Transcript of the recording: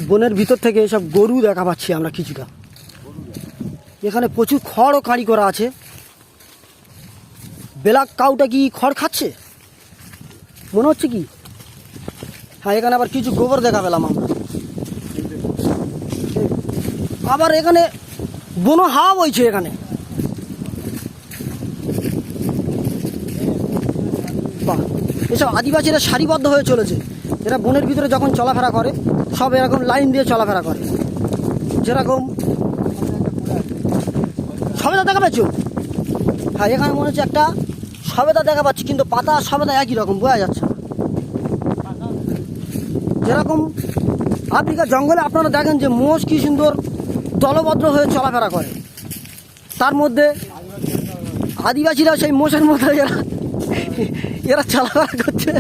বনের ভিতর থেকে সব গরু দেখা পাচ্ছি আমরা কিছুটা। এখানে প্রচুর খড় ও কাঁড়ি করা আছে। ব্ল্যাক কাউটা কি খড় খাচ্ছে মনে হচ্ছে কি? হ্যাঁ, এখানে আবার কিছু গোবর দেখা পেলাম আমরা। আবার এখানে বন হাওয়া বইছে এখানে। বাহ, এসব আদিবাসীরা সারিবদ্ধ হয়ে চলেছে। এরা বনের ভিতরে যখন চলাফেরা করে সব এরকম লাইন দিয়ে চলাফেরা করে। যেরকম সবেদা দেখা পাচ্ছ? হ্যাঁ, এখানে মনে হচ্ছে একটা সবেদা দেখা পাচ্ছি, কিন্তু পাতা সবেদা একই রকম বোঝা যাচ্ছে। যেরকম আফ্রিকার জঙ্গলে আপনারা দেখেন যে মোষ কি সুন্দর দলবদ্ধ হয়ে চলাফেরা করে, তার মধ্যে আদিবাসীরা সেই মোষের মতো এরা চলাফেরা করছে।